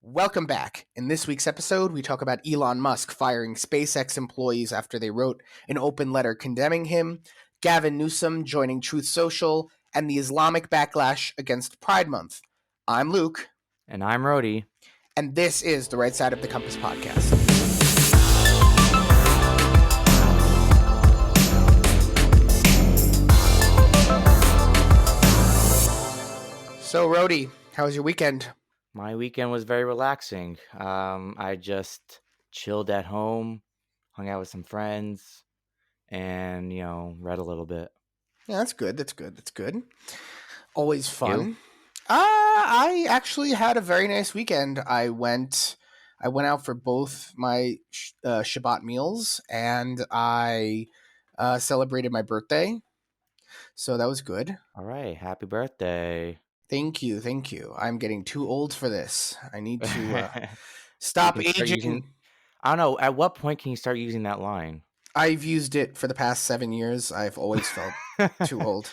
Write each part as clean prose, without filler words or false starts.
Welcome back. In this week's episode, we talk about Elon Musk firing SpaceX employees after they wrote an open letter condemning him, Gavin Newsom joining Truth Social, and the Islamic backlash against Pride Month. I'm Luke. And I'm Rhodey. And this is the Right Side of the Compass podcast. So, Rhodey, how was your weekend? My weekend was very relaxing. I just chilled at home, hung out with some friends, and, read a little bit. Yeah, that's good. Always fun. You? I actually had a very nice weekend. I went out for both my Shabbat meals, and I celebrated my birthday. So that was good. All right. Happy birthday. Thank you. I'm getting too old for this. I need to stop aging. I don't know. At what point can you start using that line? I've used it for the past 7 years. I've always felt too old.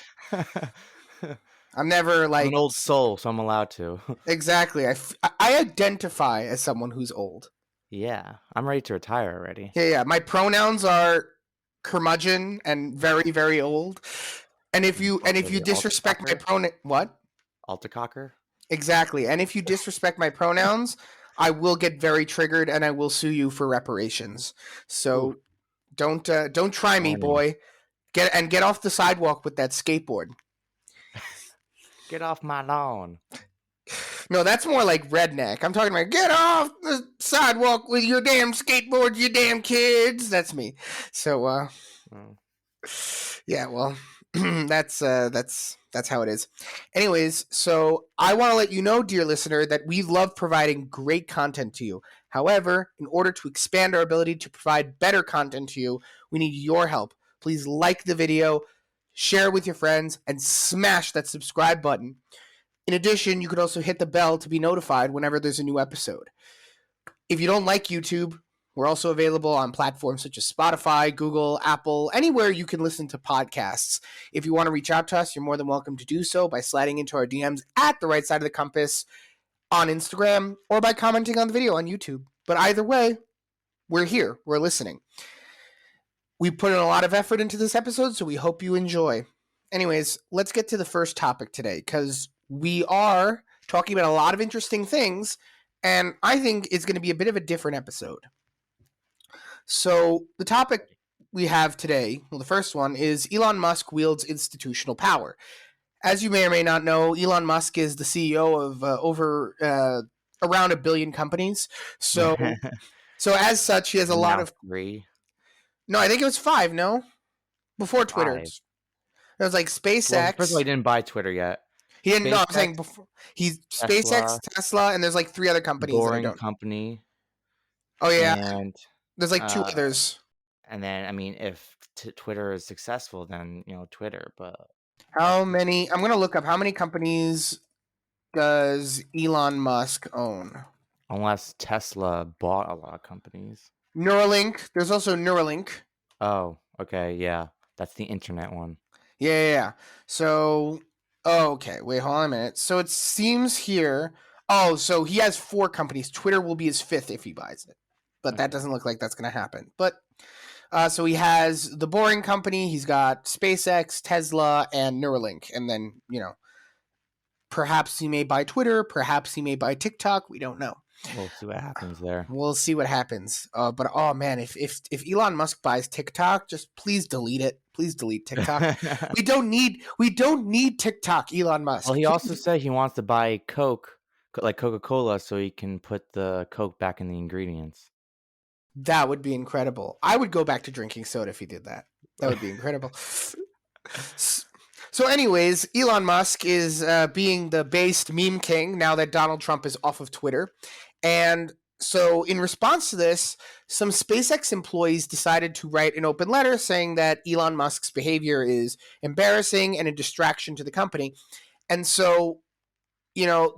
I'm never like... I'm an old soul, so I'm allowed to. Exactly. I identify as someone who's old. Yeah. I'm ready to retire already. Yeah. My pronouns are curmudgeon and very, very old. And if you disrespect my pronoun... What? Altacocker? Exactly. And if you disrespect my pronouns, I will get very triggered and I will sue you for reparations. So don't try me, boy. Get off the sidewalk with that skateboard. Get off my lawn. No, that's more like redneck. I'm talking about get off the sidewalk with your damn skateboard, you damn kids. That's me. So yeah, well, that's how it is. Anyways, so I want to let you know, dear listener, that we love providing great content to you. However, in order to expand our ability to provide better content to you, we need your help. Please like the video, share it with your friends, and smash that subscribe button. In addition, you could also hit the bell to be notified whenever there's a new episode. If you don't like YouTube, we're also available on platforms such as Spotify, Google, Apple, anywhere you can listen to podcasts. If you want to reach out to us, you're more than welcome to do so by sliding into our DMs at the Right Side of the Compass on Instagram or by commenting on the video on YouTube. But either way, we're here. We're listening. We put in a lot of effort into this episode, so we hope you enjoy. Anyways, let's get to the first topic today, because we are talking about a lot of interesting things, and I think it's going to be a bit of a different episode. So the topic we have today, well, the first one is Elon Musk wields institutional power. As you may or may not know, Elon Musk is the CEO of around 1 billion companies. So as such, he has a lot of... 3. No, I think it was 5, no? Before Twitter. 5. It was like SpaceX. Well, first of all, he didn't buy Twitter yet. He didn't. SpaceX, no, I'm saying before. He's SpaceX, Tesla, and there's like 3 other companies. Boring Company. Oh, yeah. And there's like 2 others. And then, I mean, if Twitter is successful, then, Twitter, but... How many... I'm going to look up how many companies does Elon Musk own? Unless Tesla bought a lot of companies. Neuralink. There's also Neuralink. Oh, okay, yeah. That's the internet one. Yeah. So, okay. Wait, hold on a minute. So it seems here... Oh, so he has 4 companies. Twitter will be his 5th if he buys it. But that doesn't look like that's going to happen. But so he has the Boring Company, he's got SpaceX, Tesla, and Neuralink. And then, perhaps he may buy Twitter, perhaps he may buy TikTok. We don't know. We'll see what happens there. We'll see what happens. But oh man, if Elon Musk buys TikTok, just please delete it. Please delete TikTok. we don't need TikTok, Elon Musk. Well, he also said he wants to buy Coke, like Coca-Cola, so he can put the Coke back in the ingredients. That would be incredible. I would go back to drinking soda if he did that. That would be incredible. So anyways, Elon Musk is being the based meme king now that Donald Trump is off of Twitter. And so in response to this, some SpaceX employees decided to write an open letter saying that Elon Musk's behavior is embarrassing and a distraction to the company. And so,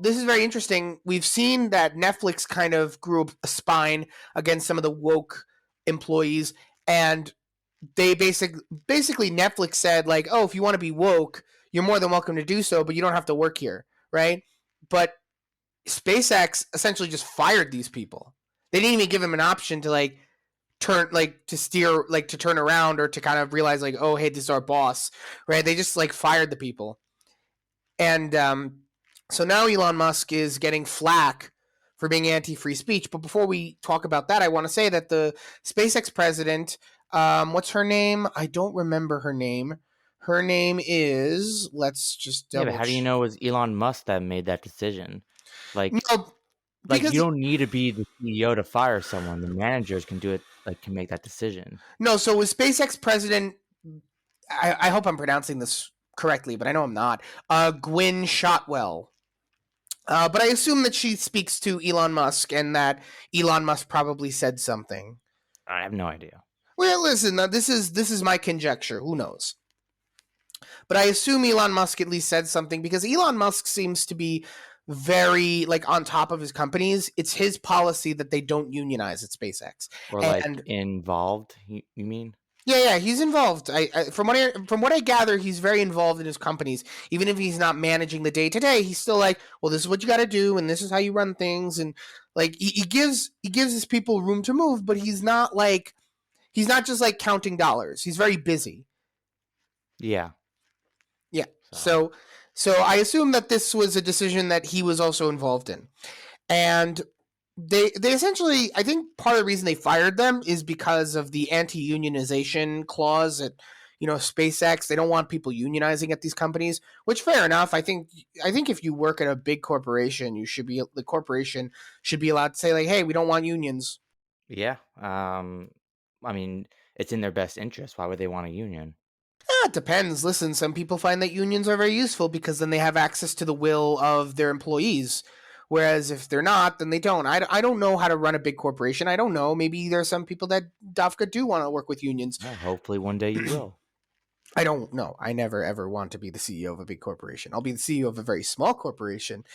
this is very interesting. We've seen that Netflix kind of grew a spine against some of the woke employees, and they basically Netflix said, like, oh, if you want to be woke, you're more than welcome to do so, but you don't have to work here, right? But SpaceX essentially just fired these people. They didn't even give them an option to like turn like to steer like to turn around or to kind of realize like, oh hey, this is our boss, right? They just like fired the people. And so now Elon Musk is getting flack for being anti-free speech. But before we talk about that, I want to say that the SpaceX president, what's her name? I don't remember her name. Her name is, let's just Yeah, but double how do you know it was Elon Musk that made that decision? Like No, like, you because don't need to be the CEO to fire someone. The managers can do it, like, can make that decision. no, so was SpaceX president, I hope I'm pronouncing this correctly, but I know I'm not. Gwynne Shotwell. But I assume that she speaks to Elon Musk and that Elon Musk probably said something. I have no idea. Well, listen, this is my conjecture. Who knows? But I assume Elon Musk at least said something because Elon Musk seems to be very like on top of his companies. It's his policy that they don't unionize at SpaceX. Or, like, And involved, you mean? yeah, he's involved. From what I gather, he's very involved in his companies. Even if he's not managing the day to day, he's still like, well, this is what you got to do, and this is how you run things, and like he gives his people room to move, but he's not just like counting dollars. He's very busy. Yeah. Yeah. So So I assume that this was a decision that he was also involved in. And they essentially, I think part of the reason they fired them is because of the anti-unionization clause at SpaceX. They don't want people unionizing at these companies, which fair enough. I think if you work at a big corporation, the corporation should be allowed to say like, hey, we don't want unions. yeah, I mean, it's in their best interest. Why would they want a union? It depends. Listen, some people find that unions are very useful because then they have access to the will of their employees. Whereas if they're not, then they don't. I don't know how to run a big corporation. I don't know. Maybe there are some people that Dafka do want to work with unions. Well, hopefully one day you will. I don't know. I never ever want to be the CEO of a big corporation. I'll be the CEO of a very small corporation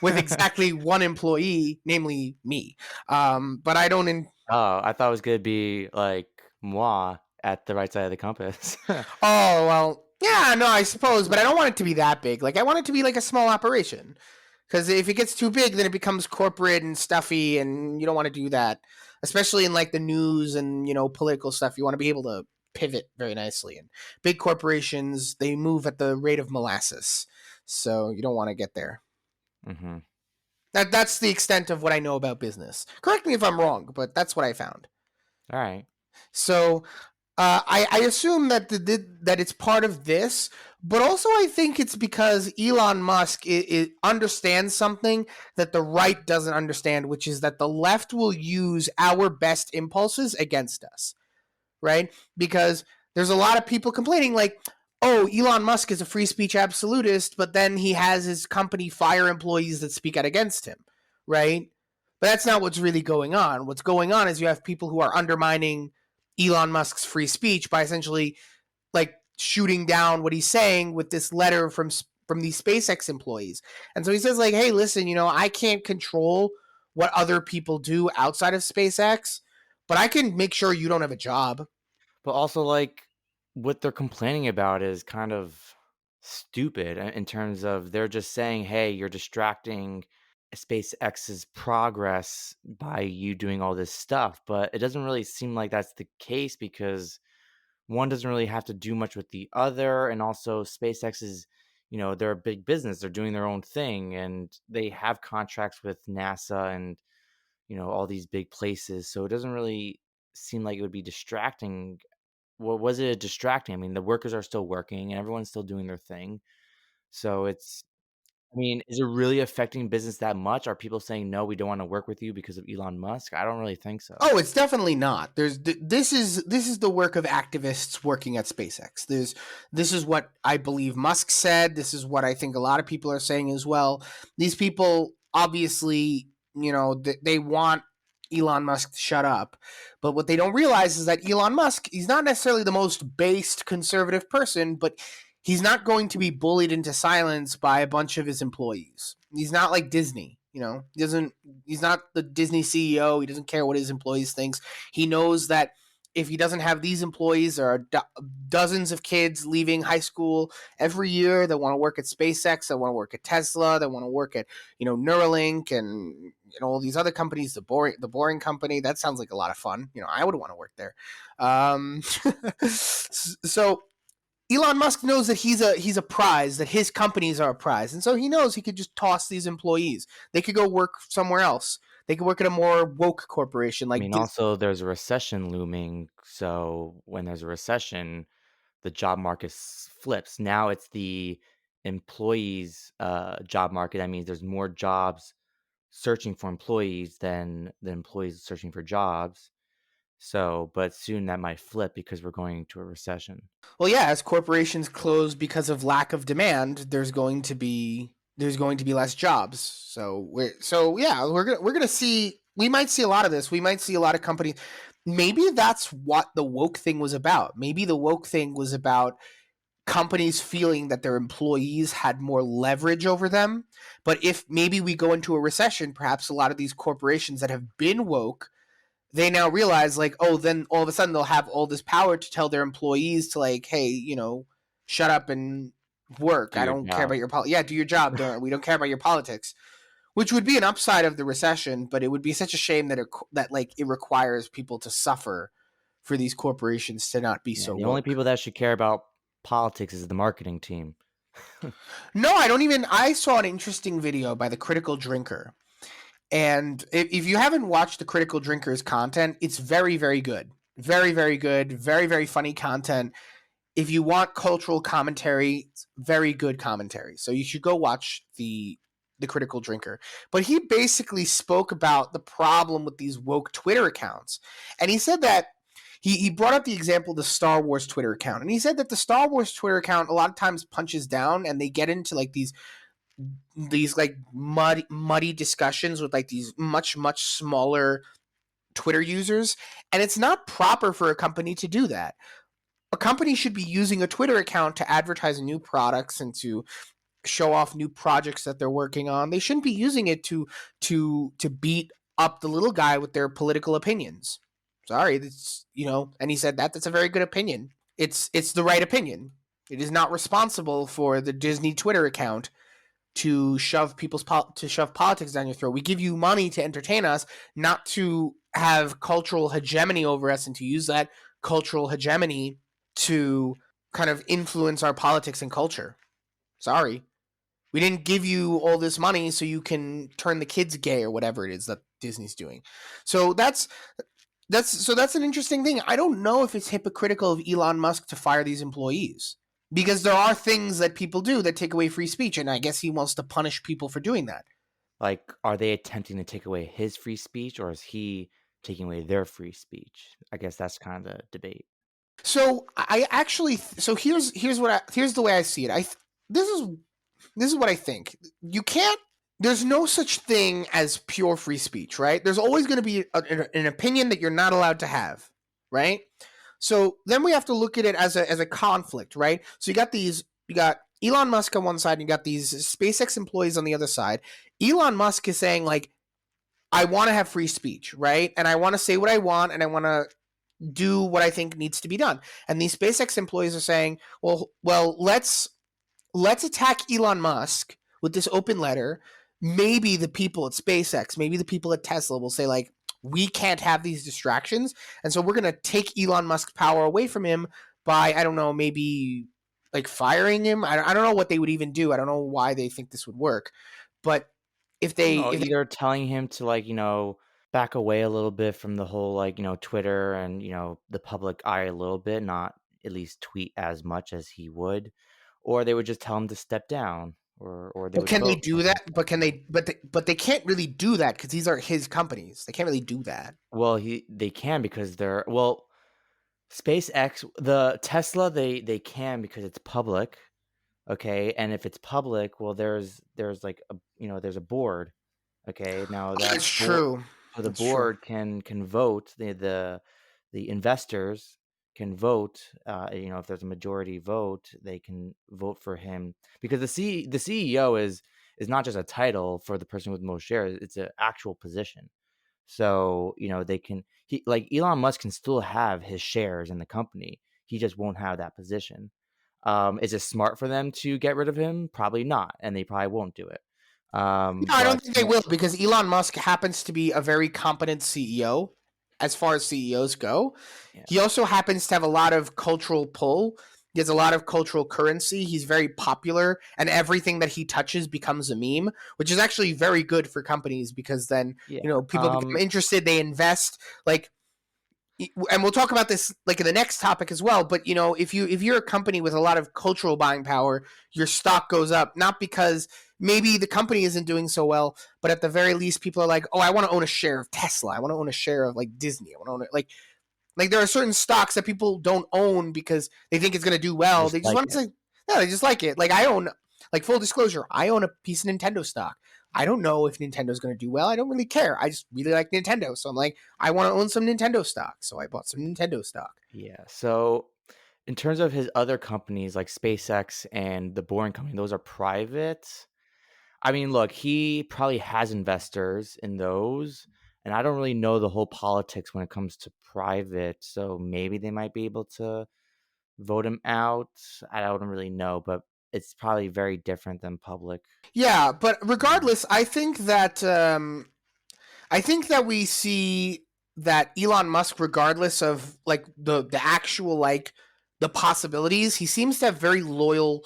with exactly one employee, namely me. But I don't. Oh, I thought it was gonna be, like, moi at the right side of the compass. Oh well, yeah, no, I suppose, but I don't want it to be that big. Like I want it to be like a small operation. Because if it gets too big, then it becomes corporate and stuffy, and you don't want to do that. Especially in like the news and political stuff, you want to be able to pivot very nicely. And big corporations, they move at the rate of molasses, so you don't want to get there. Mhm. That's the extent of what I know about business. Correct me if I'm wrong, but that's what I found. Alright. So I assume that it's part of this, but also I think it's because Elon Musk it understands something that the right doesn't understand, which is that the left will use our best impulses against us, right? Because there's a lot of people complaining like, oh, Elon Musk is a free speech absolutist, but then he has his company fire employees that speak out against him, right? But that's not what's really going on. What's going on is you have people who are undermining Elon Musk's free speech by essentially like shooting down what he's saying with this letter from these SpaceX employees. And so he says like, "Hey, listen, I can't control what other people do outside of SpaceX, but I can make sure you don't have a job." But also, like, what they're complaining about is kind of stupid in terms of they're just saying, "Hey, you're distracting SpaceX's progress by you doing all this stuff." But it doesn't really seem like that's the case because one doesn't really have to do much with the other, and also SpaceX is, they're a big business. They're doing their own thing, and they have contracts with NASA and all these big places. So it doesn't really seem like it would be distracting. Well, was it distracting? I mean, the workers are still working and everyone's still doing their thing. So I mean, is it really affecting business that much? Are people saying, no, we don't want to work with you because of Elon Musk? I don't really think so. Oh, it's definitely not. This is the work of activists working at SpaceX. This is what I believe Musk said. This is what I think a lot of people are saying as well. These people obviously, they want Elon Musk to shut up, but what they don't realize is that Elon Musk, he's not necessarily the most based conservative person, but he's not going to be bullied into silence by a bunch of his employees. He's not like Disney. He's not the Disney CEO. He doesn't care what his employees thinks. He knows that if he doesn't have these employees, there are dozens of kids leaving high school every year that want to work at SpaceX, that want to work at Tesla, that want to work at Neuralink and all these other companies. The Boring Company. That sounds like a lot of fun. I would want to work there. So Elon Musk knows that he's a prize, that his companies are a prize, and so he knows he could just toss these employees. They could go work somewhere else. They could work at a more woke corporation I like mean, also there's a recession looming, so when there's a recession, the job market flips. Now it's the employees' job market. That means there's more jobs searching for employees than the employees searching for jobs. So, but soon that might flip because we're going into a recession. Well, yeah, as corporations close because of lack of demand, there's going to be less jobs. We're gonna see. We might see a lot of this. We might see a lot of companies. Maybe that's what the woke thing was about. Maybe the woke thing was about companies feeling that their employees had more leverage over them. But if maybe we go into a recession, perhaps a lot of these corporations that have been woke, they now realize like, oh, then all of a sudden they'll have all this power to tell their employees to like, hey, shut up and work. Do I your don't care about job. your yeah, do your job. We don't care about your politics, which would be an upside of the recession, but it would be such a shame that it requires people to suffer for these corporations to not be Yeah, so the only woke. people that should care about politics is the marketing team. No, I don't even. I saw an interesting video by the Critical Drinker. And if you haven't watched the Critical Drinker's content, it's very, very good. Very, very good. Very, very funny content. If you want cultural commentary, it's very good commentary. So you should go watch the Critical Drinker. But he basically spoke about the problem with these woke Twitter accounts. And he said that he brought up the example of the Star Wars Twitter account. And he said that the Star Wars Twitter account a lot of times punches down and they get into like these like muddy discussions with like these much smaller Twitter users, and it's not proper for a company to do that. A company should be using a Twitter account to advertise new products and to show off new projects that they're working on. They shouldn't be using it to beat up the little guy with their political opinions. Sorry, and he said that's a very good opinion. It's the right opinion. It is not responsible for the Disney Twitter account to shove politics down your throat. We give you money to entertain us, not to have cultural hegemony over us and to use that cultural hegemony to kind of influence our politics and culture. Sorry. We didn't give you all this money so you can turn the kids gay or whatever it is that Disney's doing. So that's an interesting thing. I don't know if it's hypocritical of Elon Musk to fire these employees because there are things that people do that take away free speech, and I guess he wants to punish people for doing that. Like, are they attempting to take away his free speech, or is he taking away their free speech? I guess that's kind of the debate. So I actually here's the way I see it. This is this is what I think. You can't. There's no such thing as pure free speech, right? There's always going to be an opinion that you're not allowed to have, right? So then we have to look at it as a conflict, right? So you got Elon Musk on one side, and you got these SpaceX employees on the other side. Elon Musk is saying like, I want to have free speech, right? And I want to say what I want, and I want to do what I think needs to be done. And these SpaceX employees are saying, well, let's attack Elon Musk with this open letter. Maybe the people at SpaceX, maybe the people at Tesla will say like, we can't have these distractions, and so we're going to take Elon Musk's power away from him by, I don't know, maybe like firing him. I don't know what they would even do. I don't know why they think this would work, but if I don't they know, if they either telling him to like, back away a little bit from the whole like, Twitter and, the public eye a little bit, not at least tweet as much as he would, or they would just tell him to step down, or they but would can they vote do for him that? to step But can down. they? But they can't really do that because these are his companies. They can't really do that. Well, they can because they're well, SpaceX, the Tesla, they can because it's public, okay? And if it's public, well, there's like there's a board. Okay, now that That's board, true. so the That's true. board can vote. The investors can vote. If there's a majority vote, they can vote for him because the CEO is not just a title for the person with most shares. It's an actual position. So, they can like Elon Musk can still have his shares in the company. He just won't have that position. Is it smart for them to get rid of him? Probably not, and they probably won't do it. No, I don't But think they will because Elon Musk happens to be a very competent CEO as far as CEOs go. yeah, He also happens to have a lot of cultural pull. He has a lot of cultural currency. He's very popular, and everything that he touches becomes a meme, which is actually very good for companies because then, yeah, people become interested, they invest. Like, and we'll talk about this like in the next topic as well, but if you're a company with a lot of cultural buying power, your stock goes up, not because maybe the company isn't doing so well, but at the very least people are like, oh, I want to own a share of Tesla, I want to own a share of like Disney, I want to own it, like there are certain stocks that people don't own because they think it's going to do well. just They just like want to it. say, no, they just like it. Like I own, like full disclosure, I own a piece of Nintendo stock. I don't know if Nintendo's going to do well. I don't really care. I just really like Nintendo. So I'm like, I want to own some Nintendo stock. So I bought some Nintendo stock. Yeah. So, in terms of his other companies like SpaceX and the Boring Company, those are private. I mean, look, he probably has investors in those, and I don't really know the whole politics when it comes to private. So maybe they might be able to vote him out. I don't really know, but it's probably very different than public. Yeah, but Mm. regardless, I think that we see that Elon Musk, regardless of like the actual like the possibilities, he seems to have very loyal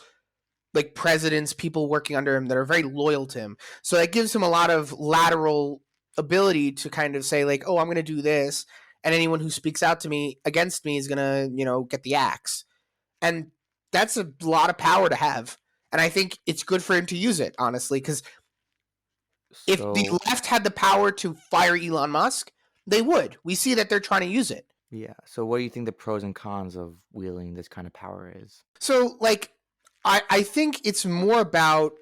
like presidents, people working under him that are very loyal to him. So that gives him a lot of lateral ability to kind of say like, "Oh, I'm going to do this," and anyone who speaks out to me against me is going to, get the axe. And that's a lot of power to have. And I think it's good for him to use it, honestly, because if the So, left had the power to fire Elon Musk, they would. We see that they're trying to use it. yeah. So, what do you think the pros and cons of wielding this kind of power is? So, like, I think it's more about.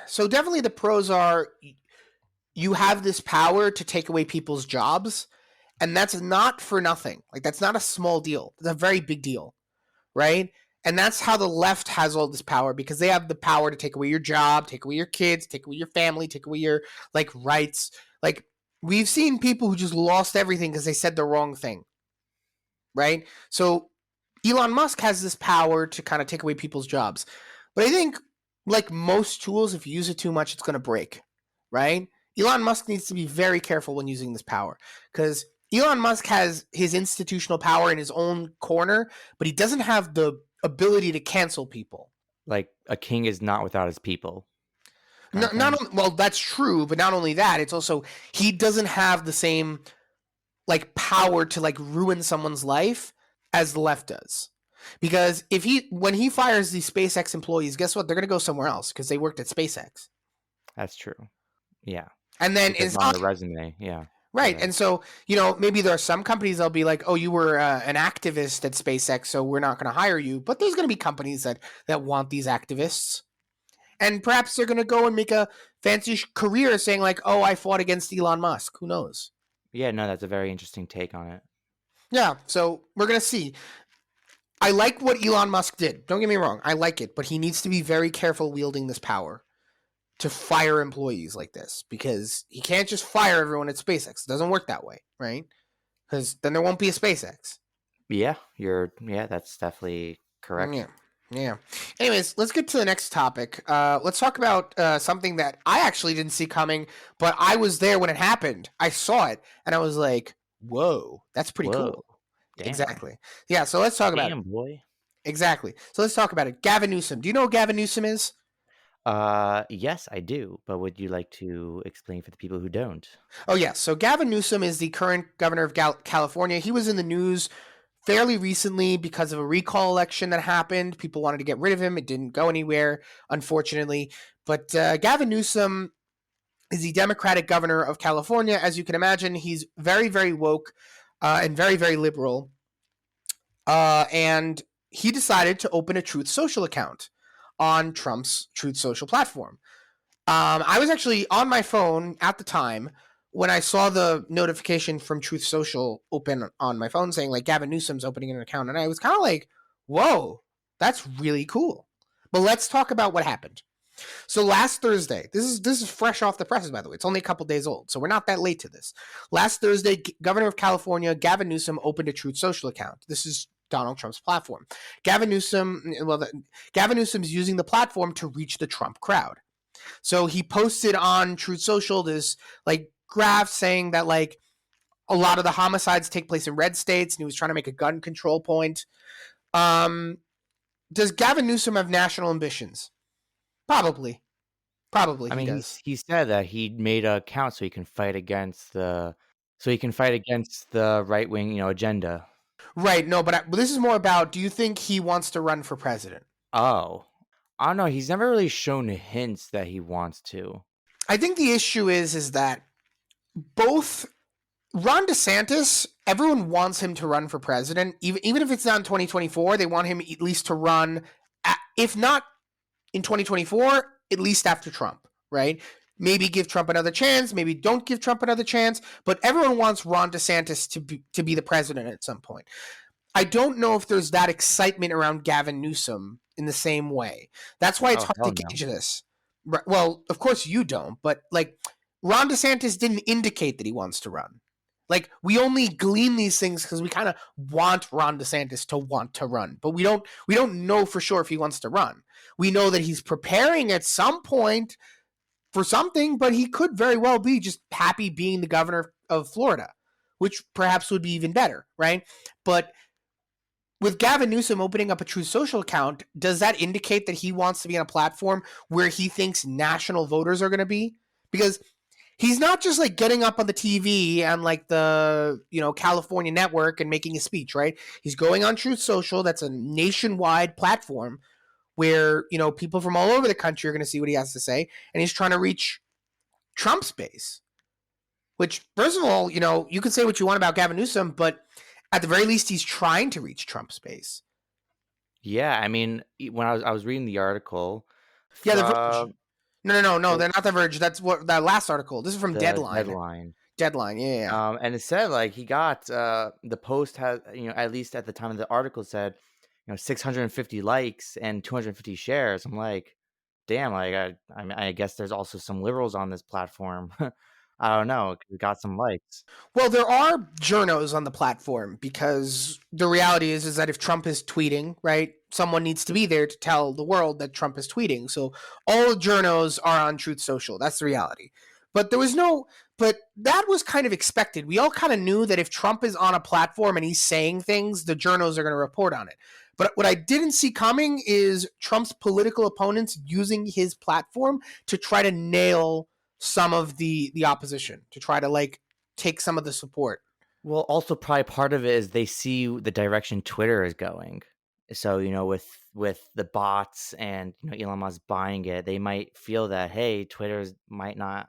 So, definitely the pros are you have this power to take away people's jobs, and that's not for nothing. Like, that's not a small deal, it's a very big deal, right? And that's how the left has all this power because they have the power to take away your job, take away your kids, take away your family, take away your like rights. Like we've seen people who just lost everything because they said the wrong thing, right? So Elon Musk has this power to kind of take away people's jobs. But I think like most tools, if you use it too much, it's going to break, right? Elon Musk needs to be very careful when using this power because Elon Musk has his institutional power in his own corner, but he doesn't have the ability to cancel people. Like, a king is not without his people, kind No, of thing. well, that's true, but not only that, it's also he doesn't have the same like power to like ruin someone's life as the left does. Because if when he fires these SpaceX employees, guess what? They're going to go somewhere else because they worked at SpaceX. That's true. Yeah, And then because it's on not the resume, yeah, you're right. right. And so, maybe there are some companies that'll be like, "Oh, you were an activist at SpaceX, so we're not going to hire you." But there's going to be companies that want these activists. And perhaps they're going to go and make a fancy career saying like, "Oh, I fought against Elon Musk." Who knows? Yeah, no, that's a very interesting take on it. Yeah, so we're going to see. I like what Elon Musk did. Don't get me wrong. I like it, but he needs to be very careful wielding this power to fire employees like this because he can't just fire everyone at SpaceX. It doesn't work that way, right? Because then there won't be a SpaceX. Yeah, that's definitely correct. Yeah. Yeah. Anyways, let's get to the next topic. Let's talk about something that I actually didn't see coming, but I was there when it happened. I saw it, and I was like, "Whoa, that's pretty Whoa, cool." damn, Exactly. Yeah. So let's talk about it. damn boy. Exactly. So let's talk about it. Gavin Newsom. Do you know who Gavin Newsom is? Yes, I do, but would you like to explain for the people who don't? Oh, yes. So Gavin Newsom is the current governor of California. He was in the news fairly recently because of a recall election that happened. People wanted to get rid of him. It didn't go anywhere, unfortunately. But Gavin Newsom is the Democratic governor of California. As you can imagine, he's very, very woke and very, very liberal. And he decided to open a Truth Social account on Trump's Truth Social platform. I was actually on my phone at the time when I saw the notification from Truth Social open on my phone saying like Gavin Newsom's opening an account, and I was kind of like, "Whoa, that's really cool." But let's talk about what happened. So last Thursday, this is fresh off the presses, by the way. It's only a couple days old, so we're not that late to this. Last Thursday, Governor of California, Gavin Newsom, opened a Truth Social account. This is Donald Trump's platform. Gavin Newsom's using the platform to reach the Trump crowd. So he posted on Truth Social this like graph saying that like a lot of the homicides take place in red states, and he was trying to make a gun control point. Does Gavin Newsom have national ambitions? Probably. I mean, he said that he made an account so he can fight against the right wing, agenda. Right. No, but this is more about, do you think he wants to run for president? Oh, I don't know. He's never really shown hints that he wants to. I think the issue is that both Ron DeSantis, everyone wants him to run for president. Even if it's not in 2024, they want him at least to run, if not in 2024, at least after Trump, right? Maybe give Trump another chance, maybe don't give Trump another chance, but everyone wants Ron DeSantis to be the president at some point. I don't know if there's that excitement around Gavin Newsom in the same way. That's why it's hard to gauge this. Well, of course you don't, but like Ron DeSantis didn't indicate that he wants to run. Like we only glean these things because we kind of want Ron DeSantis to want to run, but we don't know for sure if he wants to run. We know that he's preparing at some point for something, but he could very well be just happy being the governor of Florida, which perhaps would be even better, right? But with Gavin Newsom opening up a Truth Social account, does that indicate that he wants to be on a platform where he thinks national voters are going to be? Because he's not just like getting up on the TV and like the, California network and making a speech, right? He's going on Truth Social. That's a nationwide platform where, people from all over the country are going to see what he has to say. And he's trying to reach Trump's base, which, first of all, you can say what you want about Gavin Newsom, but at the very least, he's trying to reach Trump's base. Yeah, I mean, when I was reading the article, yeah, The Verge. No, they're not The Verge. That's what that last article. This is from Deadline. Deadline, yeah. And it said like he got the post has at least at the time of the article said 650 likes and 250 shares. I'm like, damn, like I guess there's also some liberals on this platform. I don't know. We got some likes. Well, there are journos on the platform because the reality is that if Trump is tweeting, right, someone needs to be there to tell the world that Trump is tweeting. So all journos are on Truth Social. That's the reality. But that was kind of expected. We all kind of knew that if Trump is on a platform and he's saying things, the journos are going to report on it. But what I didn't see coming is Trump's political opponents using his platform to try to nail some of the opposition, to try to like take some of the support. Well, also probably part of it is they see the direction Twitter is going. So, with the bots and Elon Musk buying it, they might feel that, hey, Twitter might not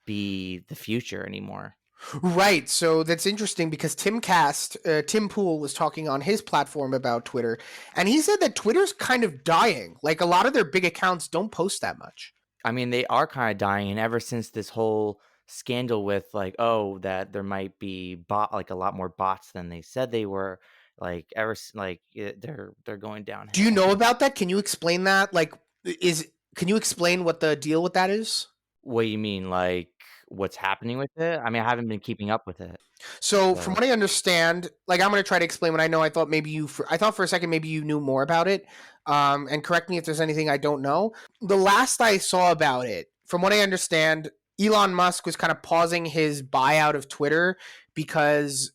be the future anymore. Right. So that's interesting because Tim Pool was talking on his platform about Twitter, and he said that Twitter's kind of dying. Like a lot of their big accounts don't post that much. I mean, they are kind of dying, and ever since this whole scandal with like, that there might be a lot more bots than they said they were, they're going downhill. Do you know about that? Can you explain that? Can you explain what the deal with that is? What do you mean, like what's happening with it? I mean, I haven't been keeping up with it. So from what I understand, like I'm going to try to explain what I know. I thought for a second maybe you knew more about it. And correct me if there's anything I don't know. The last I saw about it, from what I understand, Elon Musk was kind of pausing his buyout of Twitter because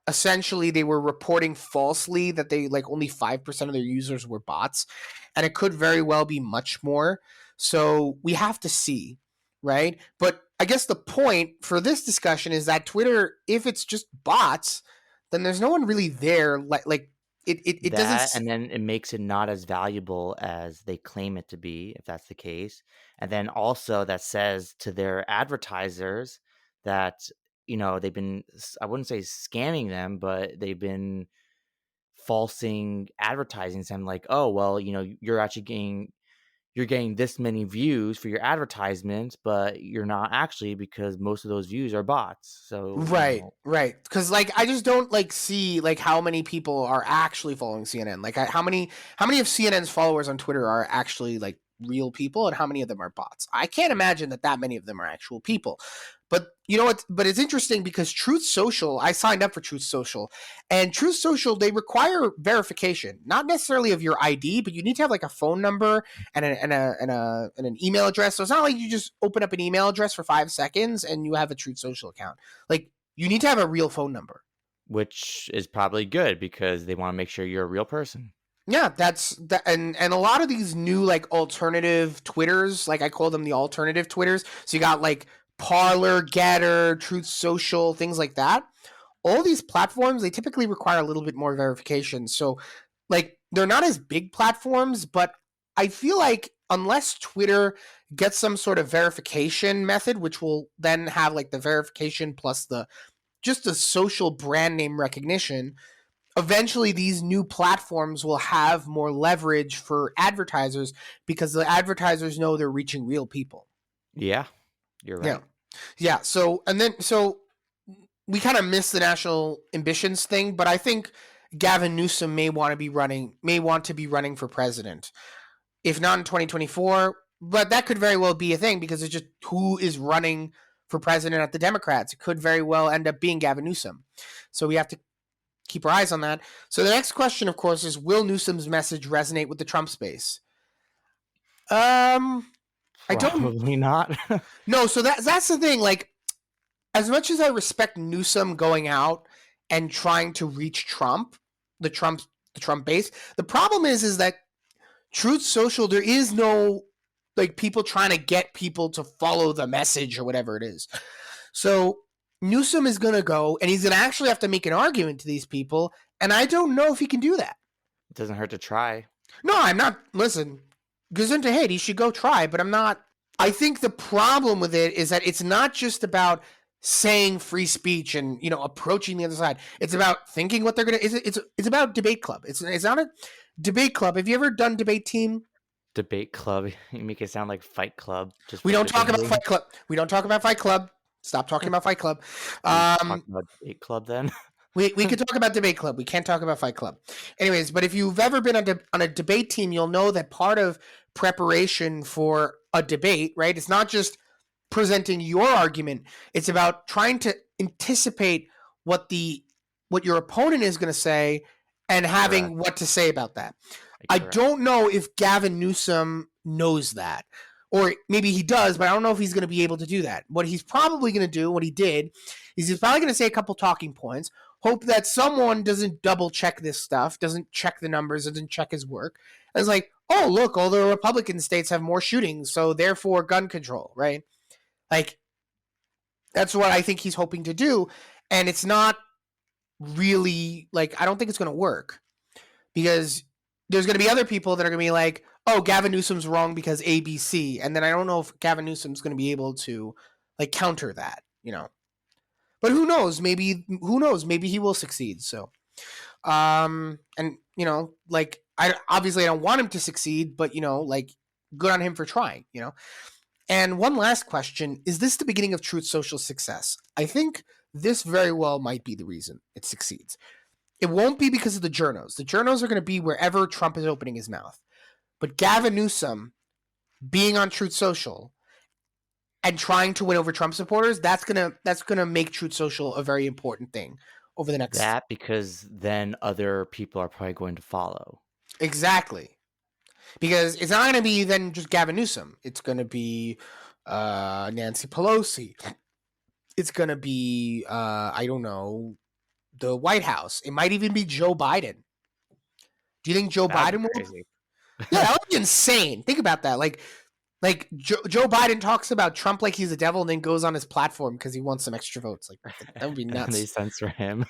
essentially they were reporting falsely that they like only 5% of their users were bots, and it could very well be much more. So we have to see, right? But I guess the point for this discussion is that Twitter, if it's just bots, then there's no one really there. It doesn't, and then it makes it not as valuable as they claim it to be, if that's the case. And then also that says to their advertisers that they've been, I wouldn't say scamming them, but they've been falsing advertising them like, oh well, you're actually getting this many views for your advertisements, but you're not actually, because most of those views are bots. So right. Because like I just don't like see like how many people are actually following CNN. Like how many of CNN's followers on Twitter are actually like real people and how many of them are bots. I can't imagine that many of them are actual people. But you know what? But it's interesting because Truth Social, I signed up for Truth Social, and Truth Social, they require verification, not necessarily of your ID, but you need to have like a phone number and an email address. So it's not like you just open up an email address for 5 seconds and you have a Truth Social account. Like you need to have a real phone number. Which is probably good because they want to make sure you're a real person. Yeah, that's that, and a lot of these new like alternative Twitters, like I call them the alternative Twitters. So you got like Parler, Getter, Truth Social, things like that. All these platforms, they typically require a little bit more verification. So like they're not as big platforms, but I feel like unless Twitter gets some sort of verification method, which will then have like the verification plus the just the social brand name recognition, eventually these new platforms will have more leverage for advertisers because the advertisers know they're reaching real people. Yeah, you're right. Yeah. So we kind of missed the national ambitions thing, but I think Gavin Newsom may want to be running for president. If not in 2024, but that could very well be a thing because it's just who is running for president at the Democrats. It could very well end up being Gavin Newsom. So we have to keep our eyes on that. So the next question, of course, is will Newsom's message resonate with the Trump space? I don't. Probably not. No, so that's the thing. Like, as much as I respect Newsom going out and trying to reach Trump, the Trump base, the problem is that Truth Social, there is no like people trying to get people to follow the message or whatever it is. So Newsom is going to go and he's going to actually have to make an argument to these people. And I don't know if he can do that. It doesn't hurt to try. No, I'm not. Listen, Gesundheit, hey, he should go try, but I'm not. I think the problem with it is that it's not just about saying free speech and, you know, approaching the other side. It's about thinking what they're going to, it's about debate club. It's not a debate club. Have you ever done debate team? Debate club. You make it sound like Fight Club. We don't talk about Fight Club. We don't talk about Fight Club. Stop talking about Fight Club. Talk about Debate Club then. We could talk about Debate Club. We can't talk about Fight Club. Anyways, but if you've ever been on a debate team, you'll know that part of preparation for a debate, right? It's not just presenting your argument. It's about trying to anticipate what your opponent is going to say and having what to say about that. I don't know if Gavin Newsom knows that. Or maybe he does, but I don't know if he's going to be able to do that. What he's probably going to do, what he did, is he's probably going to say a couple talking points, hope that someone doesn't double check this stuff, doesn't check the numbers, doesn't check his work. And it's like, oh, look, all the Republican states have more shootings, so therefore gun control, right? Like, that's what I think he's hoping to do. And it's not really, like, I don't think it's going to work. Because there's going to be other people that are going to be like, oh, Gavin Newsom's wrong because ABC. And then I don't know if Gavin Newsom's going to be able to, like, counter that, you know. But who knows? Maybe he will succeed. So, and, you know, like, I don't want him to succeed, but, you know, like, good on him for trying, you know. And one last question, is this the beginning of Truth Social's success? I think this very well might be the reason it succeeds. It won't be because of the journos. The journos are going to be wherever Trump is opening his mouth. But Gavin Newsom being on Truth Social and trying to win over Trump supporters, that's gonna make Truth Social a very important thing over the next. That because then other people are probably going to follow. Exactly, because it's not going to be then just Gavin Newsom. It's going to be Nancy Pelosi. It's going to be I don't know, the White House. It might even be Joe Biden. Do you think Joe Biden will? Yeah, that would be insane. Think about that. Like Joe Biden talks about Trump like he's a devil and then goes on his platform because he wants some extra votes. Like that would be nuts. And they censor him.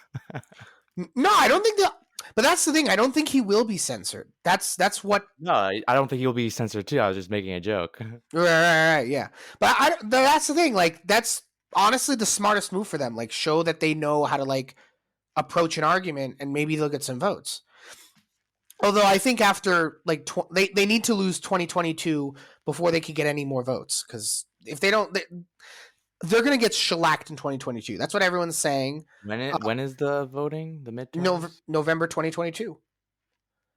No, I don't think that. But that's the thing. I don't think he will be censored. That's what. No, I don't think he'll be censored too. I was just making a joke. Right, yeah. But that's the thing. Like that's honestly the smartest move for them. Like show that they know how to like approach an argument and maybe they'll get some votes. Although I think after like they need to lose 2022 before they can get any more votes because if they don't, they're going to get shellacked in 2022. That's what everyone's saying. When is the voting? The midterms? November 2022.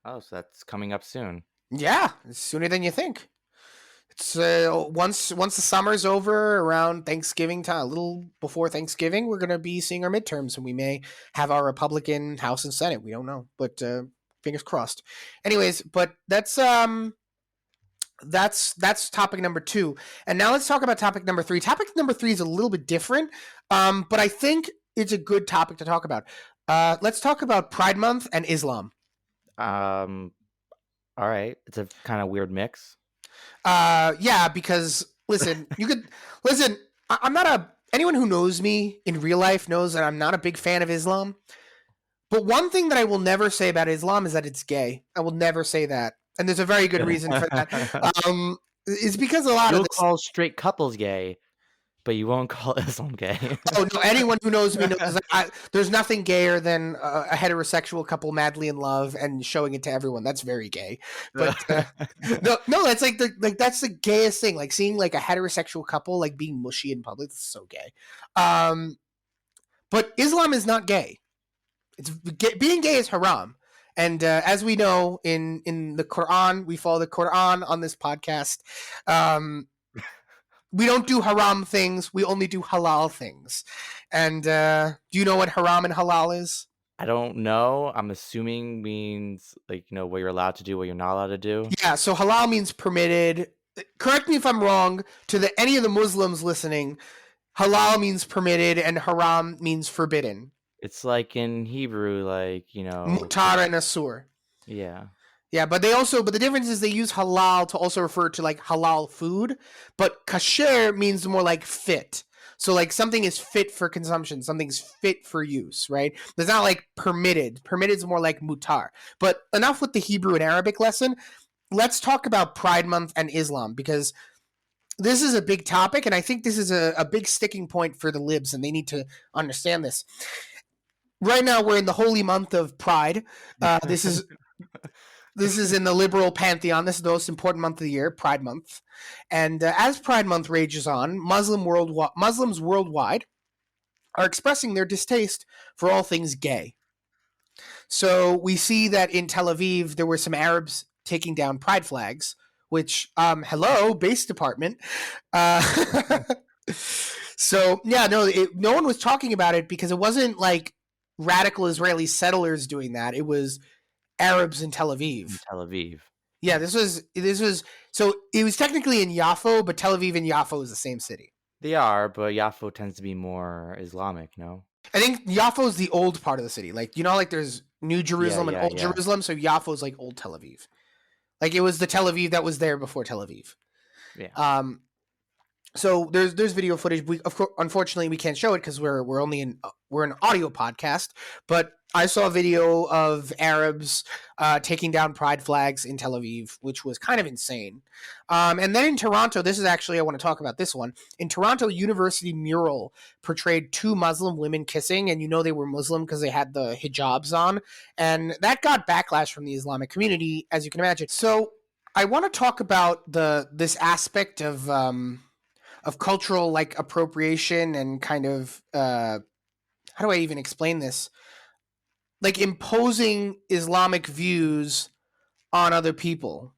Oh, so that's coming up soon. Yeah, sooner than you think. So once the summer's over, around Thanksgiving time, a little before Thanksgiving, we're going to be seeing our midterms, and we may have our Republican House and Senate. We don't know, but fingers crossed. Anyways, but that's topic number 2, and now let's talk about topic number 3. Topic number 3 is a little bit different, but I think it's a good topic to talk about. Let's talk about Pride Month and Islam. All right, it's a kind of weird mix. Yeah, because listen, I'm not a anyone who knows me in real life knows that I'm not a big fan of Islam. But one thing that I will never say about Islam is that it's gay. I will never say that, and there's a very good reason for that. It's because a lot You'll of this. call straight couples gay, but you won't call Islam gay. Oh no! Anyone who knows me knows there's nothing gayer than a heterosexual couple madly in love and showing it to everyone. That's very gay. But no, that's that's the gayest thing. Like seeing like a heterosexual couple like being mushy in public. That's so gay. But Islam is not gay. Being gay is haram. And as we know in the Quran, we follow the Quran on this podcast. We don't do haram things. We only do halal things. And do you know what haram and halal is? I don't know. I'm assuming means like, what you're allowed to do, what you're not allowed to do. Yeah, so halal means permitted. Correct me if I'm wrong. To any of the Muslims listening, halal means permitted and haram means forbidden. It's like in Hebrew, like, Mutar and asur. Yeah. Yeah, but the difference is they use halal to also refer to like halal food, but kasher means more like fit. So like something is fit for consumption, something's fit for use, right? It's not like permitted. Permitted is more like mutar. But enough with the Hebrew and Arabic lesson. Let's talk about Pride Month and Islam, because this is a big topic, and I think this is a big sticking point for the libs, and they need to understand this. Right now, we're in the holy month of Pride. This is in the liberal pantheon. This is the most important month of the year, Pride Month. And as Pride Month rages on, Muslims worldwide are expressing their distaste for all things gay. So we see that in Tel Aviv, there were some Arabs taking down pride flags, which, hello, base department. So, yeah, no one was talking about it because it wasn't like radical Israeli settlers doing that. It was Arabs in Tel Aviv. Yeah, this was so it was technically in Yaffo, but Tel Aviv and Yaffo is the same city. They are, but Yaffo tends to be more Islamic, no? I think Yaffo is the old part of the city. Like, like there's New Jerusalem and Old Jerusalem, so Yaffo is like old Tel Aviv. Like it was the Tel Aviv that was there before Tel Aviv. Yeah. So there's video footage. Unfortunately we can't show it because we're an audio podcast. But I saw a video of Arabs taking down pride flags in Tel Aviv, which was kind of insane. And then in Toronto, this is actually, I want to talk about this one. In Toronto, University mural portrayed 2 Muslim women kissing, and they were Muslim because they had the hijabs on, and that got backlash from the Islamic community, as you can imagine. So I want to talk about this aspect of cultural like appropriation and kind of how do I even explain this? Like imposing Islamic views on other people.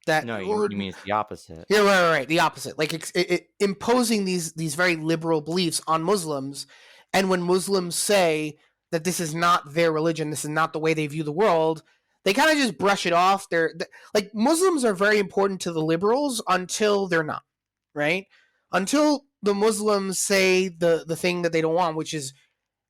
You mean it's the opposite. Yeah, right. The opposite. Like imposing these very liberal beliefs on Muslims, and when Muslims say that this is not their religion, this is not the way they view the world, they kind of just brush it off. They're like Muslims are very important to the liberals until they're not, right? Until the Muslims say the thing that they don't want, which is,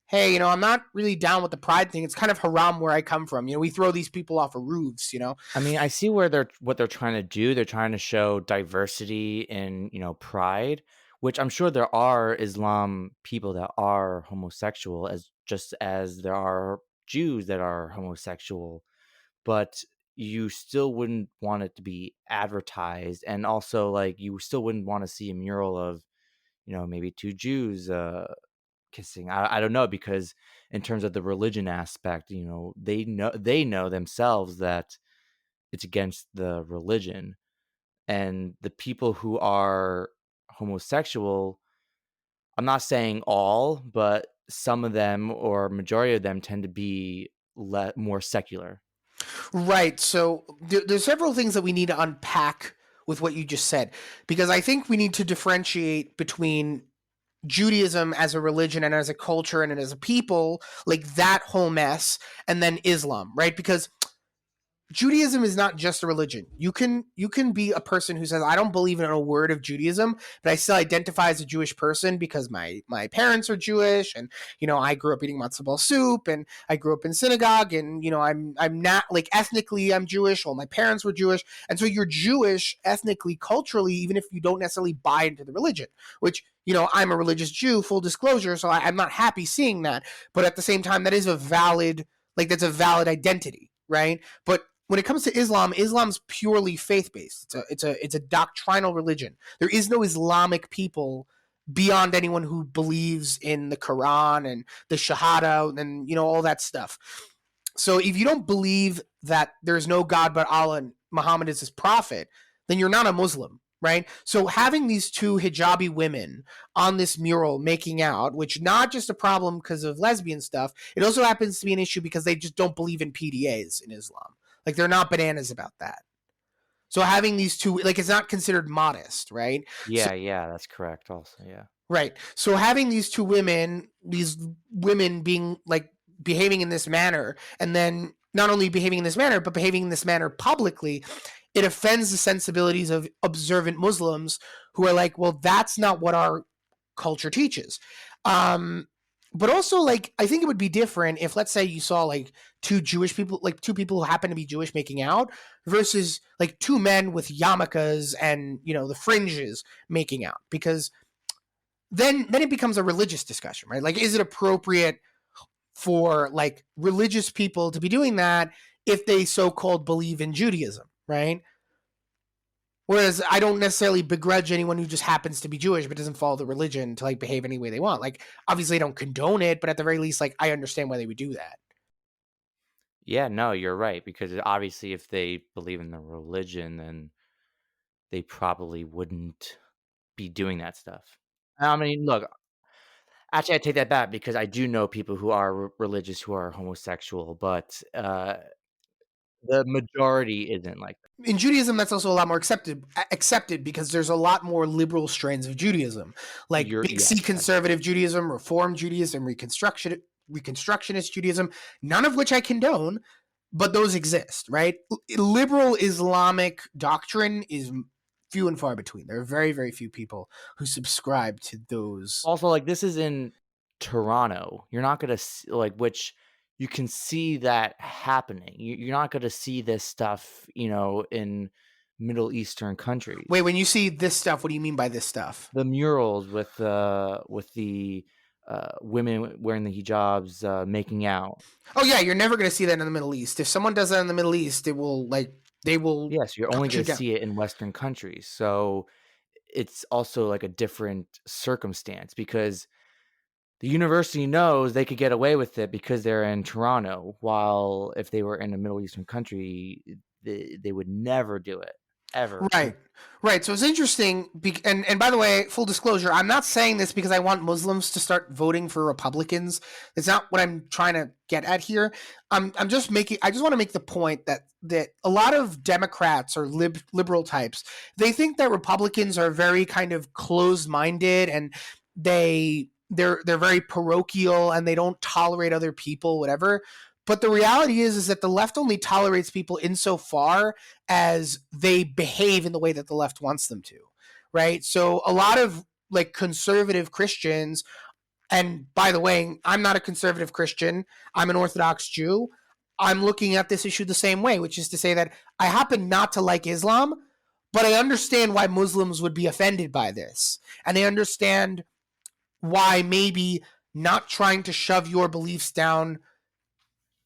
hey, I'm not really down with the pride thing. It's kind of haram where I come from. We throw these people off of roofs, I mean, I see what they're trying to do. They're trying to show diversity in, pride, which I'm sure there are Islam people that are homosexual, just as there are Jews that are homosexual, but you still wouldn't want it to be advertised. And also, like, you still wouldn't want to see a mural of, maybe 2 Jews kissing. I don't know, because in terms of the religion aspect, they know themselves that it's against the religion, and the people who are homosexual, I'm not saying all, but some of them or majority of them tend to be more secular. Right. So there's several things that we need to unpack with what you just said, because I think we need to differentiate between Judaism as a religion and as a culture and as a people, like that whole mess, and then Islam, right? Because Judaism is not just a religion. You can be a person who says, I don't believe in a word of Judaism, but I still identify as a Jewish person because my parents are Jewish, and I grew up eating matzo ball soup, and I grew up in synagogue, and I'm not, like, ethnically I'm Jewish. Well, my parents were Jewish, and so you're Jewish ethnically, culturally, even if you don't necessarily buy into the religion. Which, I'm a religious Jew, full disclosure, so I'm not happy seeing that. But at the same time, that is a valid, like, that's a valid identity, right? But when it comes to Islam, Islam's purely faith-based. It's a doctrinal religion. There is no Islamic people beyond anyone who believes in the Quran and the Shahada and all that stuff. So if you don't believe that there's no God but Allah and Muhammad is his prophet, then you're not a Muslim, right? So having these two hijabi women on this mural making out, which not just a problem because of lesbian stuff, it also happens to be an issue because they just don't believe in PDAs in Islam. Like, they're not bananas about that. So having these two, like, it's not considered modest, right? Yeah, that's correct also, yeah. Right. So having these women being, like, behaving in this manner, and then not only behaving in this manner, but behaving in this manner publicly, it offends the sensibilities of observant Muslims who are like, well, that's not what our culture teaches. But also, like, I think it would be different if, let's say, you saw, like, two Jewish people, like two people who happen to be Jewish making out, versus like two men with yarmulkes and the fringes making out, because then it becomes a religious discussion, right? Like, is it appropriate for, like, religious people to be doing that if they so-called believe in Judaism, right? Whereas I don't necessarily begrudge anyone who just happens to be Jewish but doesn't follow the religion to, like, behave any way they want. Like, obviously I don't condone it, but at the very least, like, I understand why they would do that. Yeah, no, you're right, because obviously if they believe in the religion, then they probably wouldn't be doing that stuff. I mean, look, actually, I take that back because I do know people who are religious who are homosexual, but, the majority isn't like that. In Judaism, that's also a lot more accepted because there's a lot more liberal strains of Judaism, like Big C Yes, conservative Judaism, Reform Judaism, Reconstructionist Judaism, none of which I condone, but those exist, right? Liberal Islamic doctrine is few and far between. There are very, very few people who subscribe to those. also, like, this is in Toronto. You're not gonna like, which you can see that happening. You're not gonna see this stuff, in Middle Eastern countries. Wait, when you see this stuff, what do you mean by this stuff? The murals with the, women wearing the hijabs, making out. Oh yeah, you're never going to see that in the Middle East. If someone does that in the Middle East, they will Yes, you're only cut you gonna down. see it in Western countries, so it's also, like, a different circumstance because the university knows they could get away with it because they're in Toronto, while if they were in a Middle Eastern country, they would never do it, ever. Right. Right. So it's interesting. And by the way, full disclosure, I'm not saying this because I want Muslims to start voting for Republicans. It's not what I'm trying to get at here. I just want to make the point that a lot of Democrats or liberal types, they think that Republicans are very kind of closed-minded, and they're very parochial and they don't tolerate other people, whatever. But the reality is that the left only tolerates people insofar as they behave in the way that the left wants them to, right? So a lot of, like, conservative Christians, and by the way, I'm not a conservative Christian, I'm an Orthodox Jew. I'm looking at this issue the same way, which is to say that I happen not to like Islam, but I understand why Muslims would be offended by this. And I understand why maybe not trying to shove your beliefs down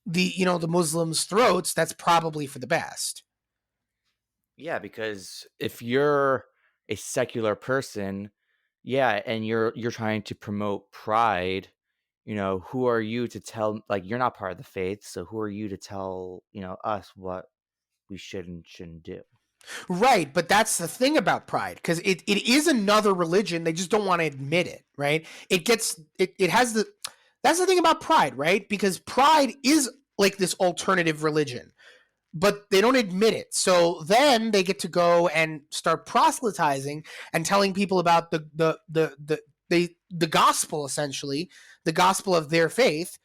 the Muslims' throats, that's probably for the best. Yeah, because if you're a secular person, yeah, and you're trying to promote pride, who are you to tell, like, you're not part of the faith, so who are you to tell, us what we should and shouldn't do? Right, but that's the thing about pride, because it is another religion. They just don't want to admit it, right? It has that's the thing about pride, right? Because pride is like this alternative religion. but they don't admit it. So then they get to go and start proselytizing and telling people about the gospel, essentially, the gospel of their faith,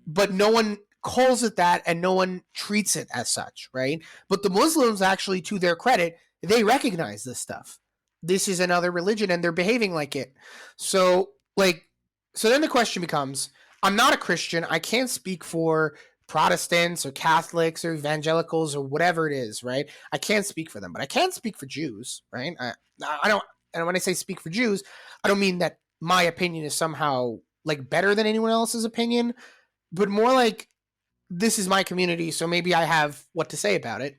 but no one calls it that and no one treats it as such, right? But the Muslims actually, to their credit, they recognize this stuff. This is another religion and they're behaving like it. So then the question becomes, I'm not a Christian. I can't speak for Protestants or Catholics or evangelicals or whatever it is, right? I can't speak for them, but I can speak for Jews, right? I don't, and when I say speak for Jews, I don't mean that my opinion is somehow like better than anyone else's opinion, but more like this is my community, so maybe I have what to say about it.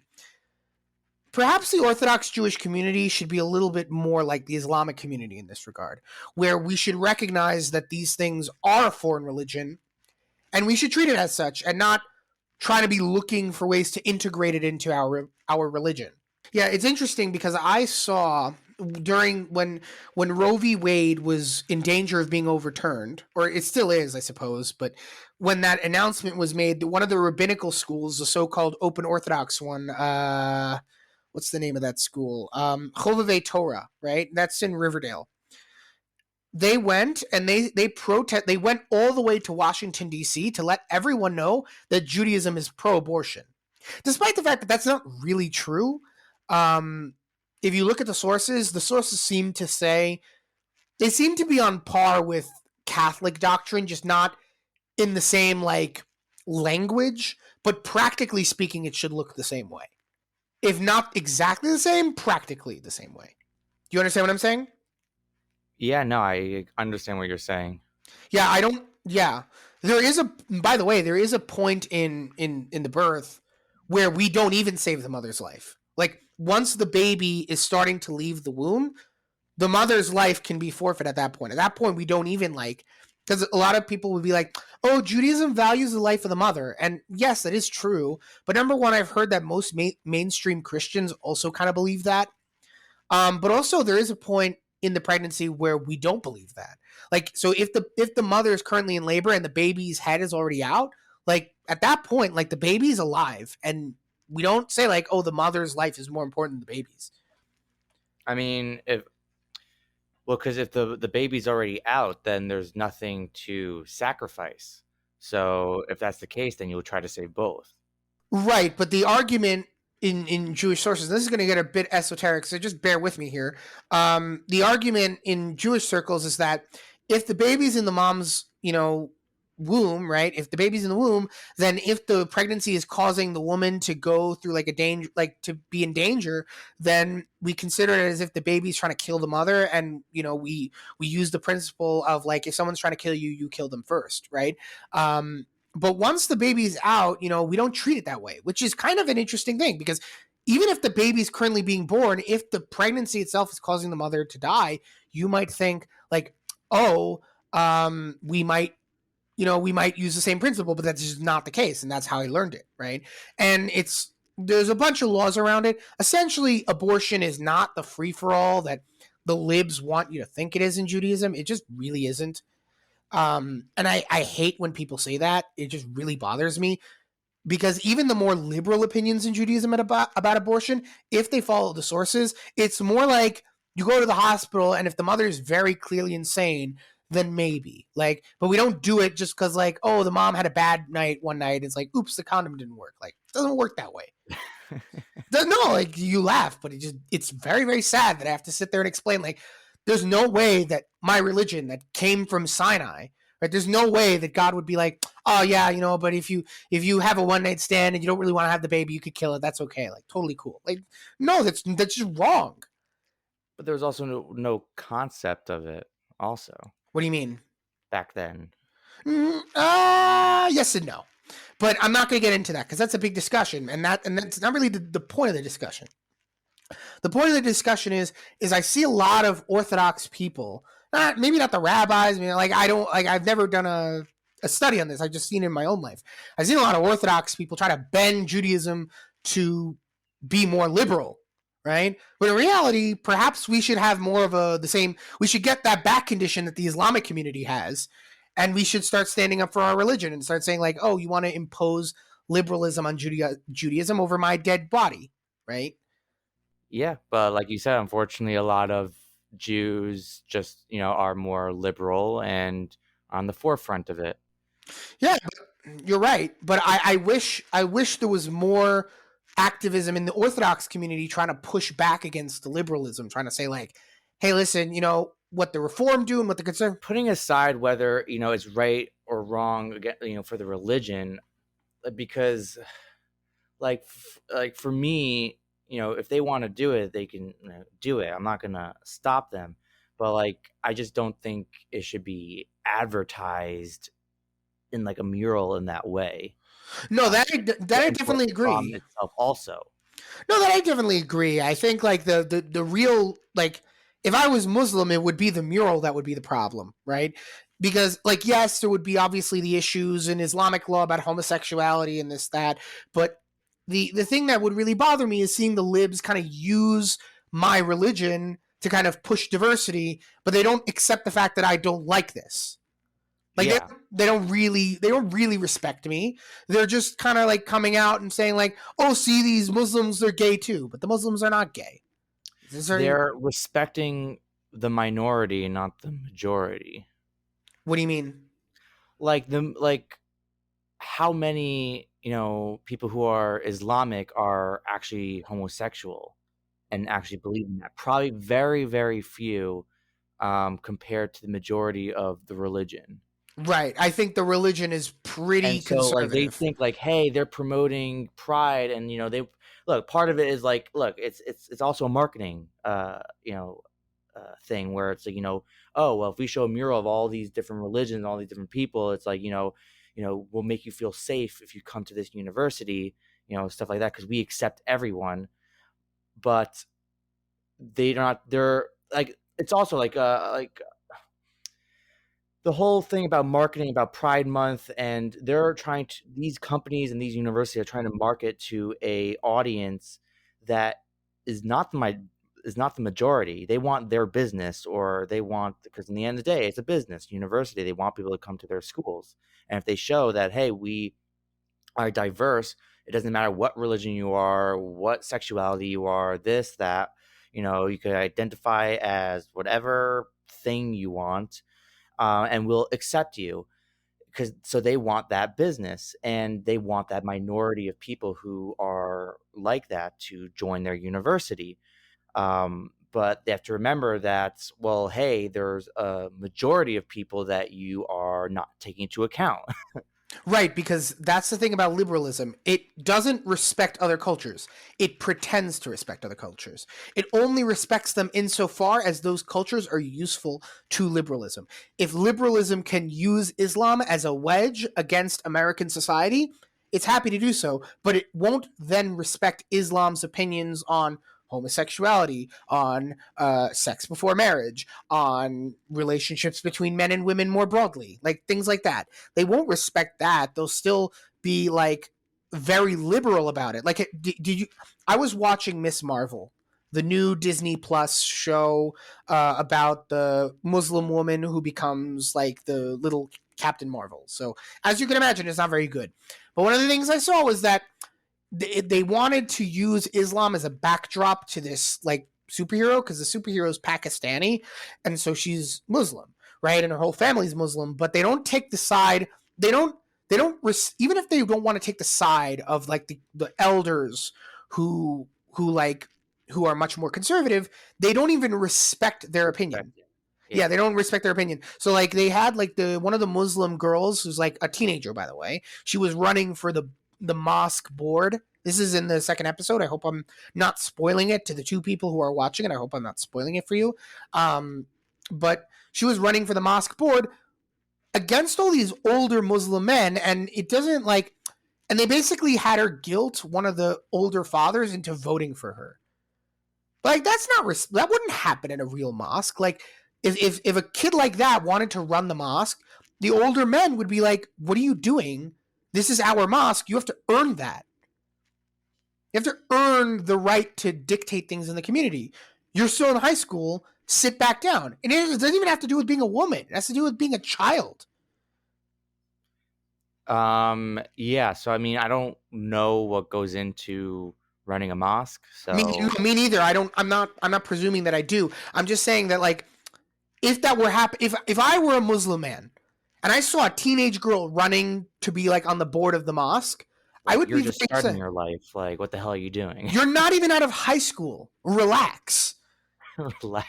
Perhaps the Orthodox Jewish community should be a little bit more like the Islamic community in this regard, where we should recognize that these things are a foreign religion, and we should treat it as such, and not try to be looking for ways to integrate it into our religion. Yeah, it's interesting because I saw during when Roe v. Wade was in danger of being overturned, or it still is, I suppose, but when that announcement was made, one of the rabbinical schools, the so-called open Orthodox one, what's the name of that school? Chovevei Torah, right? That's in Riverdale. They went and they went all the way to Washington, D.C. to let everyone know that Judaism is pro-abortion. Despite the fact that that's not really true. If you look at the sources seem to say they seem to be on par with Catholic doctrine, just not in the same like language, but practically speaking, it should look the same way. If not exactly the same, practically the same way. Do you understand what I'm saying? Yeah, no, I understand what you're saying. Yeah, there is a point in the birth where we don't even save the mother's life. Like once the baby is starting to leave the womb, the mother's life can be forfeit at that point. At that point, we don't even because a lot of people would be like, oh, Judaism values the life of the mother. And yes, that is true. But number one, I've heard that most mainstream Christians also kind of believe that. But also there is a point in the pregnancy where we don't believe that. Like, so if the mother is currently in labor and the baby's head is already out, like at that point, like the baby's alive, and we don't say like, oh, the mother's life is more important than the baby's. I mean, because if the baby's already out, then there's nothing to sacrifice. So if that's the case, then you'll try to save both. Right, but the argument in Jewish sources, this is going to get a bit esoteric, so just bear with me here. The argument in Jewish circles is that if the baby's in the mom's, womb, right? If the baby's in the womb, then if the pregnancy is causing the woman to go through like a danger, like to be in danger, then we consider it as if the baby's trying to kill the mother, and we use the principle of like if someone's trying to kill you, you kill them first, right? But once the baby's out, we don't treat it that way, which is kind of an interesting thing because even if the baby's currently being born, if the pregnancy itself is causing the mother to die, you might think like, oh, we might use the same principle, but that's just not the case. And that's how I learned it. Right. And there's a bunch of laws around it. Essentially, abortion is not the free for all that the libs want you to think it is in Judaism. It just really isn't. And I hate when people say that. It just really bothers me because even the more liberal opinions in Judaism about abortion, if they follow the sources, it's more like you go to the hospital and if the mother is very clearly insane, then maybe but we don't do it just because oh, the mom had a bad night one night. It's like, oops, the condom didn't work. It doesn't work that way. No, you laugh, but it's very, very sad that I have to sit there and explain there's no way that my religion that came from Sinai, right? There's no way that God would be like, oh yeah, but if you have a one night stand and you don't really want to have the baby, you could kill it. That's okay. Totally cool. No, that's just wrong. But there was also no concept of it also. What do you mean? Back then. Yes and no. But I'm not going to get into that because that's a big discussion, and that's not really the point of the discussion. The point of the discussion is I see a lot of Orthodox people, maybe not the rabbis. I've never done a study on this. I've just seen it in my own life. I've seen a lot of Orthodox people try to bend Judaism to be more liberal, right? But in reality, perhaps we should have more of we should get that back condition that the Islamic community has, and we should start standing up for our religion and start saying oh, you want to impose liberalism on Judaism over my dead body, right? Yeah, but like you said, unfortunately, a lot of Jews just, are more liberal and on the forefront of it. Yeah, you're right. But I wish there was more activism in the Orthodox community trying to push back against the liberalism, trying to say like, hey, listen, what the Reform do and what the conservative. Putting aside whether, it's right or wrong, again, for the religion, because like for me, if they want to do it, they can do it. I'm not gonna stop them, but like I just don't think it should be advertised in like a mural in that way. No, that I And for definitely Islam agree. itself also. No, that I definitely agree. I think like the real, like, if I was Muslim, it would be the mural that would be the problem, right? Because like, yes, there would be obviously the issues in Islamic law about homosexuality and this that, but the thing that would really bother me is seeing the libs kind of use my religion to kind of push diversity, but they don't accept the fact that I don't like this. Like Yeah. they don't really respect me. They're just kind of like coming out and saying like, "Oh, see these Muslims, they're gay too," but the Muslims are not gay. They're respecting the minority, not the majority. What do you mean? Like how many, people who are Islamic are actually homosexual and actually believe in that? Probably very, very few, compared to the majority of the religion. Right. I think the religion is pretty And so, like, they conservative. think, like, "Hey, they're promoting pride," and, they look, part of it is, like, look, it's also a marketing, thing where it's like, "Oh, well, if we show a mural of all these different religions, all these different people, it's like, we'll make you feel safe if you come to this university," stuff like that, because we accept everyone. But they're, like it's also, like the whole thing about marketing about Pride Month, and these companies and these universities are trying to market to a audience that is not the majority. They want their business, or they want, because in the end of the day, it's a business university. They want people to come to their schools. And if they show that, hey, we are diverse, it doesn't matter what religion you are, what sexuality you are, this, that, you could identify as whatever thing you want, and we'll accept you, because so they want that business, and they want that minority of people who are like that to join their university. But they have to remember that, well, hey, there's a majority of people that you are not taking into account. Right, because that's the thing about liberalism. It doesn't respect other cultures. It pretends to respect other cultures. It only respects them insofar as those cultures are useful to liberalism. If liberalism can use Islam as a wedge against American society, it's happy to do so, but it won't then respect Islam's opinions on homosexuality, on sex before marriage, on relationships between men and women more broadly, like things like that. They won't respect that. They'll still be like very liberal about it. Like, did you? I was watching Miss Marvel, the new Disney Plus show about the Muslim woman who becomes like the little Captain Marvel. So, as you can imagine, it's not very good. But one of the things I saw was that they wanted to use Islam as a backdrop to this like superhero, because the superhero is Pakistani, and so she's Muslim, right? And her whole family's Muslim, but they don't take the side. They don't. They don't. Even if they don't want to take the side of like the elders who like who are much more conservative, they don't even respect their opinion. Yeah, they don't respect their opinion. So like they had like the one of the Muslim girls who's like a teenager, by the way. She was running for the mosque board. This is in the second episode. I hope I'm not spoiling it to the two people who are watching it. I hope I'm not spoiling it for you. But she was running for the mosque board against all these older Muslim men, and it doesn't like, and they basically had her guilt one of the older fathers into voting for her. Like that's not that wouldn't happen in a real mosque. Like if a kid like that wanted to run the mosque, the older men would be like, "What are you doing? This is our mosque. You have to earn that. You have to earn the right to dictate things in the community. You're still in high school. Sit back down." And it doesn't even have to do with being a woman. It has to do with being a child. Yeah. So I mean, I don't know what goes into running a mosque. So Me neither. I'm not presuming that I do. I'm just saying that, like, if that were happen, if I were a Muslim man and I saw a teenage girl running to be like on the board of the mosque, I like would you're be just very starting upset. your life. Like, what the hell are you doing? You're not even out of high school. Relax. Relax.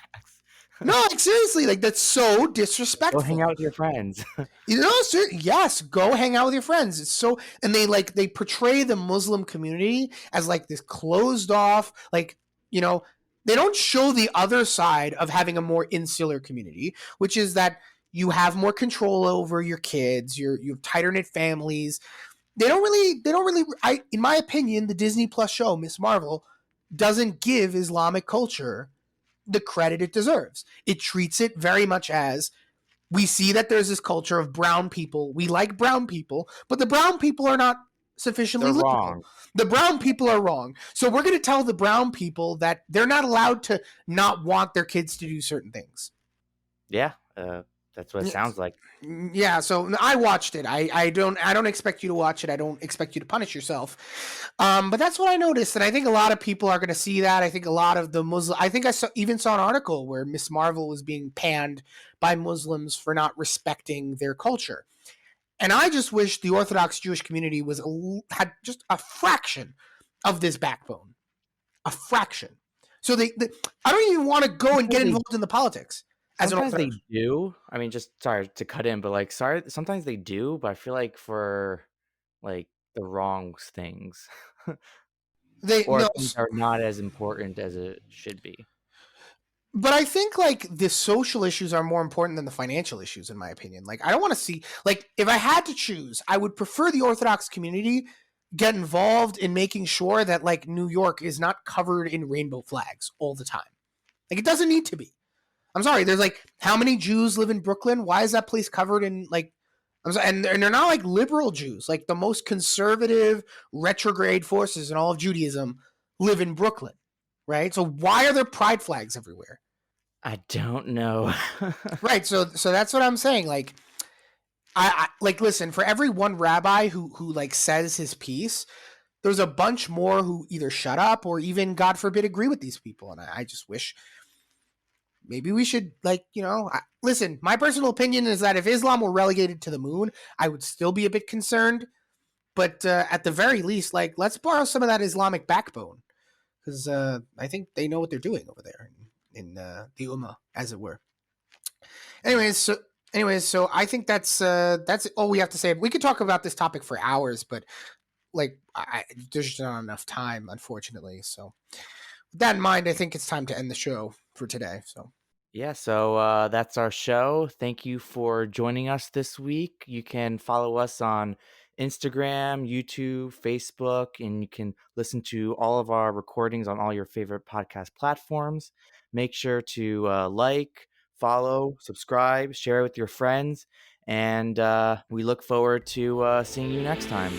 No, like, seriously, like, that's so Go hang disrespectful. out with your friends. You know, sir, yes, go hang out with your friends. It's so, and they portray the Muslim community as like this closed off, like, you know, they don't show the other side of having a more insular community, which is that you have more control over your kids, you have tighter knit families. They don't really, in my opinion, the Disney Plus show, Miss Marvel, doesn't give Islamic culture the credit it deserves. It treats it very much as, we see that there's this culture of brown people. We like brown people, but the brown people are not sufficiently They're liberal. wrong. The brown people are wrong. So we're going to tell the brown people that they're not allowed to not want their kids to do certain things. Yeah. That's what it Yes. sounds like. Yeah, so I watched it. I don't expect you to watch it. I don't expect you to punish yourself. But that's what I noticed, and I think a lot of people are going to see that. I think a lot of the Muslim. I think even saw an article where Miss Marvel was being panned by Muslims for not respecting their culture, and I just wish the Orthodox Jewish community had just a fraction of this backbone, a fraction. So I don't even want to go and get involved in the politics as an Sometimes they Orthodox. do. I mean, just sorry to cut in, but like, sorry, sometimes they do, but I feel like for like the wrong things, They or no, things are not as important as it should be. but I think like the social issues are more important than the financial issues, in my opinion. Like, I don't want to see, like, if I had to choose, I would prefer the Orthodox community get involved in making sure that, like, New York is not covered in rainbow flags all the time. Like, it doesn't need to be. I'm sorry. There's like, how many Jews live in Brooklyn? Why is that place covered in, like, I'm sorry, and they're not like liberal Jews. Like, the most conservative, retrograde forces in all of Judaism live in Brooklyn, right? So why are there pride flags everywhere? I don't know. Right. So that's what I'm saying. Like, I like, listen, for every one rabbi who like says his piece, there's a bunch more who either shut up or even, God forbid, agree with these people. And I just wish maybe we should, like, listen, my personal opinion is that if Islam were relegated to the moon, I would still be a bit concerned. But at the very least, like, let's borrow some of that Islamic backbone, because I think they know what they're doing over there in the Ummah, as it were. Anyways, so I think that's all we have to say. We could talk about this topic for hours, but like, there's just not enough time, unfortunately. So with that in mind, I think it's time to end the show for today. So Yeah, so that's our show. Thank you for joining us this week. You can follow us on Instagram, YouTube, Facebook, and you can listen to all of our recordings on all your favorite podcast platforms. Make sure to like, follow, subscribe, share it with your friends, and we look forward to seeing you next time.